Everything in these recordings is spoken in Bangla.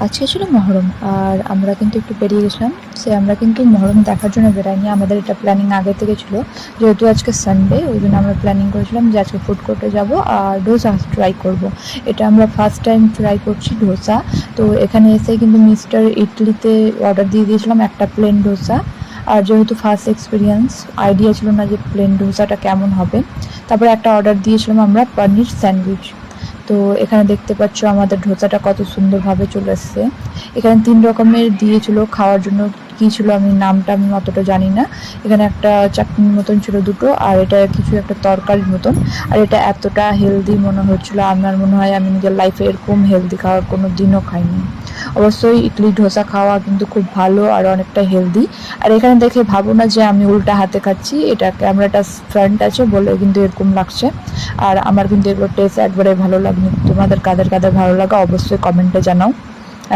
আজকে ছিল মহরম আর আমরা কিন্তু একটু বেরিয়ে গেছিলাম। আমরা কিন্তু মহরম দেখার জন্য বেরাইনি, আমাদের এটা প্ল্যানিং আগে থেকে ছিল। যেহেতু আজকে সানডে, ওই জন্য আমরা প্ল্যানিং করেছিলাম যে আজকে ফুড কোর্টে যাব আর ডোসা ট্রাই করব। এটা আমরা ফার্স্ট টাইম ট্রাই করছি ডোসা। তো এখানে এসে কিন্তু মিস্টার ইডলিতে অর্ডার দিয়ে দিয়েছিলাম একটা প্লেন ডোসা। আর যেহেতু ফার্স্ট এক্সপিরিয়েন্স, আইডিয়া ছিল না যে প্লেন ডোসাটা কেমন হবে। তারপরে একটা অর্ডার দিয়েছিলাম আমরা পনির স্যান্ডউইচ। তো এখানে দেখতে পাচ্ছ আমাদের ডোসাটা কত সুন্দরভাবে চলে এসছে। এখানে 3 রকমের দিয়েছিল খাওয়ার জন্য। কী ছিল আমি নামটা অতটা জানি না। এখানে একটা চাটনির মতন ছিল দুটো, আর এটা কিছু একটা তরকারির মতন। আর এটা এতটা হেলদি মনে হচ্ছিল, আমার মনে হয় আমি নিজের লাইফে এরকম হেলদি খাওয়ার কোনো দিনও খাইনি। অবশ্যই ইডলি ডোসা খাওয়া কিন্তু খুব ভালো আর অনেকটা হেলদি। আর এখানে দেখে ভাবো না যে আমি উল্টা হাতে খাচ্ছি, এটা ক্যামেরাটা ফ্রন্ট আছে বলে কিন্তু এরকম লাগছে। আর আমার কিন্তু এগুলো টেস্ট একবারে ভালো লাগেনি। তোমাদের কাদের কাদের ভালো লাগা অবশ্যই কমেন্টে জানাও।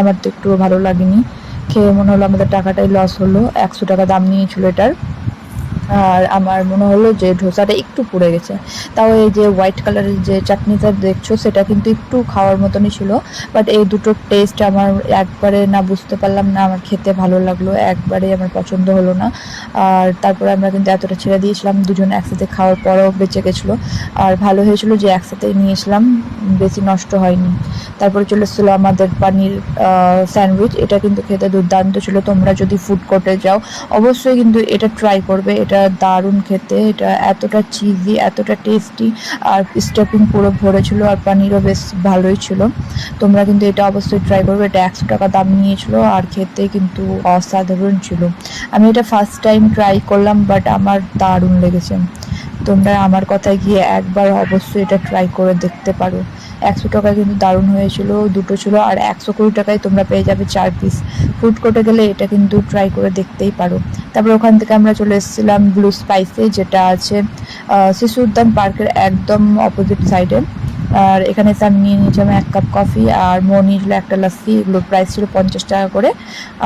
আমার তো একটুও ভালো লাগেনি, খেয়ে মনে হলো আমাদের টাকাটাই লস হলো। 100 টাকা দাম নিয়েছিল এটার। আর আমার মনে হলো যে ধোসাটা একটু পুড়ে গেছে। তাও এই যে হোয়াইট কালারের যে চাটনিটা দেখছো সেটা কিন্তু একটু খাওয়ার মতনই ছিল। বাট এই দুটোর টেস্ট আমার একবারে না বুঝতে পারলাম না, আমার খেতে ভালো লাগলো, একবারে আমার পছন্দ হলো না। আর তারপরে আমরা কিন্তু এতটা ছেড়ে দিয়েছিলাম, দুজন একসাথে খাওয়ার পরেও বেঁচে গেছিলো। আর ভালো হয়েছিল যে একসাথেই নিয়েছিলাম, বেশি নষ্ট হয়নি। তারপরে চলে এসেছিলো আমাদের পানির স্যান্ডউইচ। এটা কিন্তু খেতে দুর্দান্ত ছিল। তোমরা যদি ফুড কোর্টে যাও অবশ্যই কিন্তু এটা ট্রাই করবে, এটা দারুণ খেতে। এটা এতটা চিজি, এতটা টেস্টি, আর স্টাফিং পুরো ভরে ছিল, আর পানিরও বেশ ভালোই ছিল। তোমরা কিন্তু এটা অবশ্যই ট্রাই করবে। এটা 100 টাকা দাম নিয়েছিল আর খেতে কিন্তু অসাধারণ ছিল। আমি এটা ফার্স্ট টাইম ট্রাই করলাম, বাট আমার দারুণ লেগেছে। তোমরা আমার কথায় গিয়ে একবার অবশ্যই এটা ট্রাই করে দেখতে পারো। 100 টাকায় কিন্তু দারুণ হয়েছিল, দুটো ছিল। আর 120 টাকায় তোমরা পেয়ে যাবে 4 পিস। ফুড কোর্টে গেলে এটা কিন্তু ট্রাই করে দেখতেই পারো। তারপর ওখান থেকে আমরা চলে এসেছিলাম ব্লু স্পাইসে, যেটা আছে শিশু উদ্যান পার্কের একদম অপোজিট সাইডে। আর এখানে এসে আমি নিয়ে নিয়েছিলাম 1 কাপ কফি, আর মো নিয়েছিল একটা লাস্সি। এগুলোর প্রাইস ছিল 50 টাকা করে।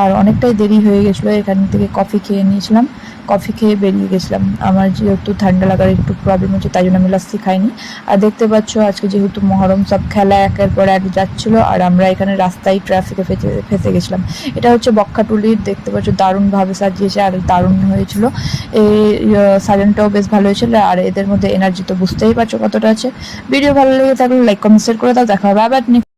আর অনেকটাই দেরি হয়ে গেছিলো, এখান থেকে কফি খেয়ে নিয়েছিলাম। কফি খেয়ে বেরিয়ে গেছিলাম। আমার যেহেতু ঠান্ডা লাগার একটু প্রবলেম হচ্ছে, তাই জন্য আমি লাস্সি খাইনি। আর দেখতে পাচ্ছ আজকে যেহেতু মহরম, সব খেলা একের পর এক যাচ্ছিলো, আর আমরা এখানে রাস্তায় ট্রাফিকে ফেসে গেছিলাম। এটা হচ্ছে বকখাটুলির, দেখতে পাচ্ছ দারুণভাবে সাজিয়েছে আর দারুণ হয়েছিল। এই সাজানটাও বেশ ভালো হয়েছিল। আর এদের মধ্যে এনার্জি তো বুঝতেই পারছো কতটা আছে। ভিডিও ভালো লেগে থাকলে লাইক কমেন্ট শেয়ার করে দাও। দেখা হবে আবার।